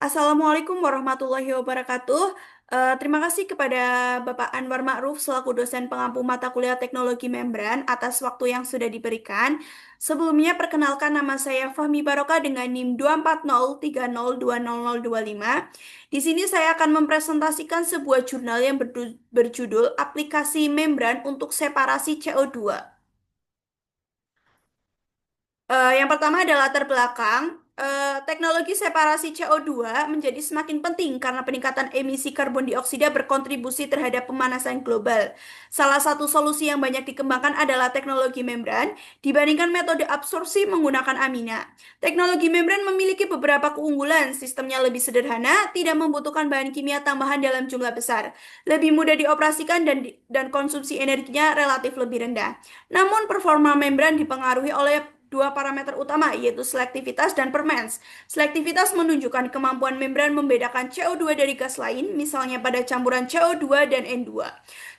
Assalamualaikum warahmatullahi wabarakatuh. Terima kasih kepada Bapak Anwar Ma'ruf selaku dosen pengampu mata kuliah teknologi membran atas waktu yang sudah diberikan. Sebelumnya perkenalkan nama saya Fahmi Barokah dengan NIM 240302025. Di sini saya akan mempresentasikan sebuah jurnal yang berjudul Aplikasi Membran untuk Separasi CO2. Yang pertama adalah latar belakang. Teknologi separasi CO2 menjadi semakin penting karena peningkatan emisi karbon dioksida berkontribusi terhadap pemanasan global. Salah satu solusi yang banyak dikembangkan adalah teknologi membran dibandingkan metode absorpsi menggunakan amina. Teknologi membran memiliki beberapa keunggulan. Sistemnya lebih sederhana, tidak membutuhkan bahan kimia tambahan dalam jumlah besar, lebih mudah dioperasikan dan konsumsi energinya relatif lebih rendah. Namun performa membran dipengaruhi oleh dua parameter utama, yaitu selektivitas dan permens. Selektivitas menunjukkan kemampuan membran membedakan CO2 dari gas lain, misalnya pada campuran CO2 dan N2.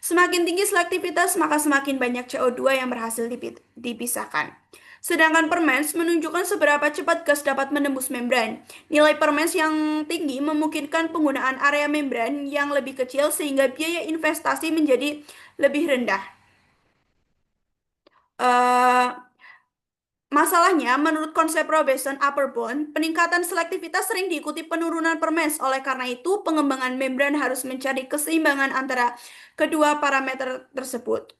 Semakin tinggi selektivitas, maka semakin banyak CO2 yang berhasil dipisahkan. Sedangkan permens menunjukkan seberapa cepat gas dapat menembus membran. Nilai permens yang tinggi memungkinkan penggunaan area membran yang lebih kecil sehingga biaya investasi menjadi lebih rendah. Eh, Masalahnya, menurut konsep Robeson upper bound, peningkatan selektivitas sering diikuti penurunan permens. Oleh karena itu, pengembangan membran harus mencari keseimbangan antara kedua parameter tersebut.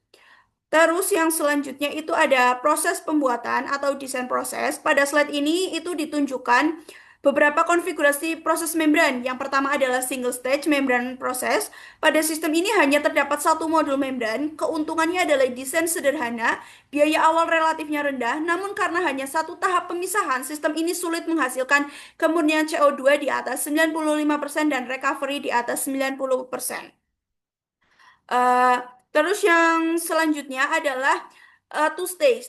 Terus yang selanjutnya itu ada proses pembuatan atau desain proses. Pada slide ini itu ditunjukkan beberapa konfigurasi proses membran. Yang pertama adalah single stage membran proses. Pada sistem ini hanya terdapat satu modul membran. Keuntungannya adalah desain sederhana, biaya awal relatifnya rendah, namun karena hanya satu tahap pemisahan, sistem ini sulit menghasilkan kemurnian CO2 di atas 95% dan recovery di atas 90%. Eh, Terus yang selanjutnya adalah two stage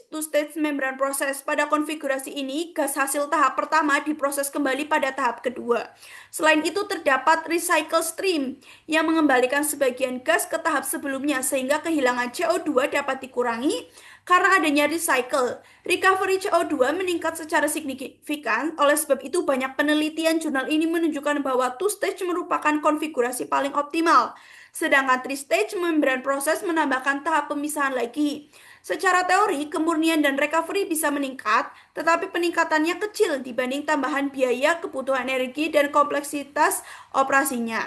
membran proses. Pada konfigurasi ini, gas hasil tahap pertama diproses kembali pada tahap kedua. Selain itu, terdapat recycle stream yang mengembalikan sebagian gas ke tahap sebelumnya sehingga kehilangan CO2 dapat dikurangi karena adanya recycle. Recovery CO2 meningkat secara signifikan. Oleh sebab itu, banyak penelitian jurnal ini menunjukkan bahwa two-stage merupakan konfigurasi paling optimal. Sedangkan three-stage membran proses menambahkan tahap pemisahan lagi. Secara teori, kemurnian dan recovery bisa meningkat, tetapi peningkatannya kecil dibanding tambahan biaya, kebutuhan energi, dan kompleksitas operasinya.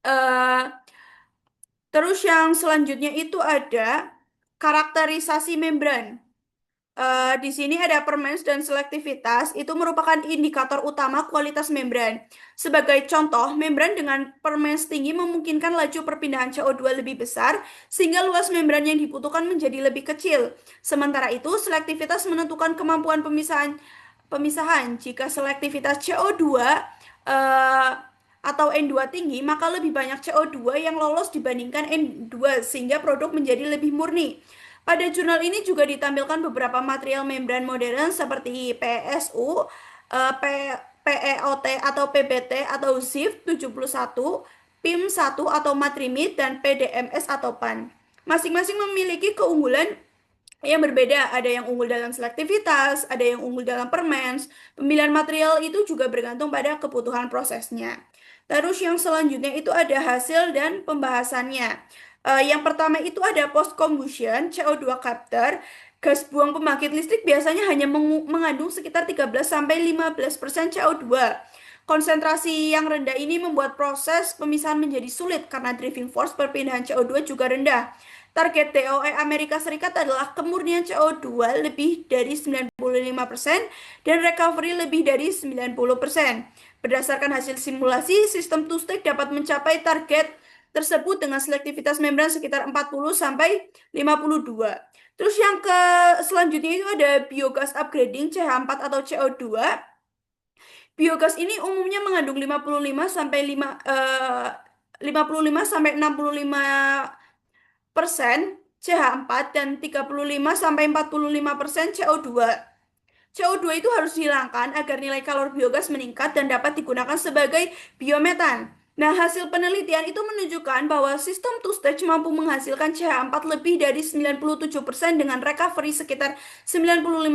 Eh, Terus yang selanjutnya itu ada karakterisasi membran. Di sini ada permens dan selektivitas, itu merupakan indikator utama kualitas membran. Sebagai contoh, membran dengan permens tinggi memungkinkan laju perpindahan CO2 lebih besar, sehingga luas membran yang dibutuhkan menjadi lebih kecil. Sementara itu, selektivitas menentukan kemampuan pemisahan. Jika selektivitas CO2 eh, atau N2 tinggi, maka lebih banyak CO2 yang lolos dibandingkan N2, sehingga produk menjadi lebih murni. Pada jurnal ini juga ditampilkan beberapa material membran modern seperti PSU, PEOT atau PBT atau ZIF 71, PIM 1 atau Matrimid, dan PDMS atau PAN. Masing-masing memiliki keunggulan yang berbeda. Ada yang unggul dalam selektivitas, ada yang unggul dalam permens. Pemilihan material itu juga bergantung pada kebutuhan prosesnya. Terus yang selanjutnya itu ada hasil dan pembahasannya. Yang pertama itu ada post combustion CO2 capture. Gas buang pembangkit listrik biasanya hanya mengandung sekitar 13 sampai 15% CO2. Konsentrasi yang rendah ini membuat proses pemisahan menjadi sulit karena driving force perpindahan CO2 juga rendah. Target DOE Amerika Serikat adalah kemurnian CO2 lebih dari 95% dan recovery lebih dari 90%. Berdasarkan hasil simulasi, sistem two-stage dapat mencapai target tersebut dengan selektivitas membran sekitar 40 sampai 52. Terus yang selanjutnya itu ada biogas upgrading CH4 atau CO2. Biogas ini umumnya mengandung 55 sampai 55 sampai 65% CH4 dan 35 sampai 45% CO2. CO2 itu harus dihilangkan agar nilai kalor biogas meningkat dan dapat digunakan sebagai biometan. Nah, hasil penelitian itu menunjukkan bahwa sistem two-stage mampu menghasilkan CH4 lebih dari 97% dengan recovery sekitar 99%.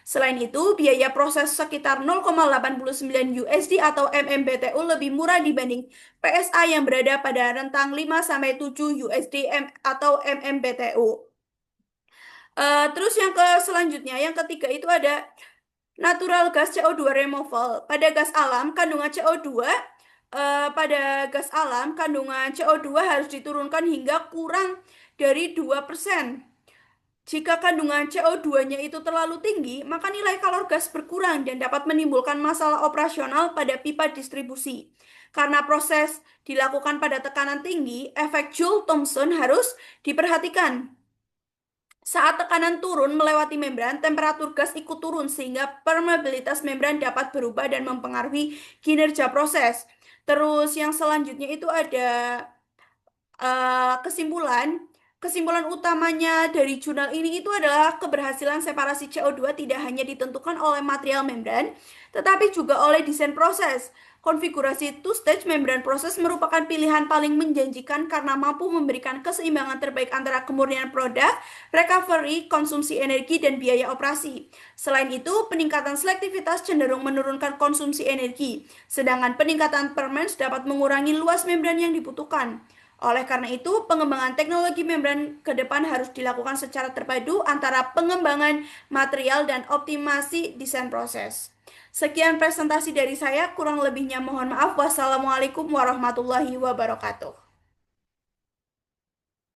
Selain itu, biaya proses sekitar 0,89 USD atau MMBTU lebih murah dibanding PSA yang berada pada rentang 5-7 USD atau MMBTU. Terus yang selanjutnya, yang ketiga itu ada natural gas CO2 removal. Pada gas alam, kandungan CO2 harus diturunkan hingga kurang dari 2%. Jika kandungan CO2-nya itu terlalu tinggi, maka nilai kalor gas berkurang dan dapat menimbulkan masalah operasional pada pipa distribusi. Karena proses dilakukan pada tekanan tinggi, efek Joule-Thomson harus diperhatikan. Saat tekanan turun melewati membran, temperatur gas ikut turun sehingga permeabilitas membran dapat berubah dan mempengaruhi kinerja proses. Terus yang selanjutnya itu ada kesimpulan. Kesimpulan utamanya dari jurnal ini itu adalah keberhasilan separasi CO2 tidak hanya ditentukan oleh material membran, tetapi juga oleh desain proses. Konfigurasi two-stage membran proses merupakan pilihan paling menjanjikan karena mampu memberikan keseimbangan terbaik antara kemurnian produk, recovery, konsumsi energi, dan biaya operasi. Selain itu, peningkatan selektivitas cenderung menurunkan konsumsi energi, sedangkan peningkatan performance dapat mengurangi luas membran yang dibutuhkan. Oleh karena itu, pengembangan teknologi membran ke depan harus dilakukan secara terpadu antara pengembangan material dan optimasi desain proses. Sekian presentasi dari saya, kurang lebihnya mohon maaf. Wassalamualaikum warahmatullahi wabarakatuh.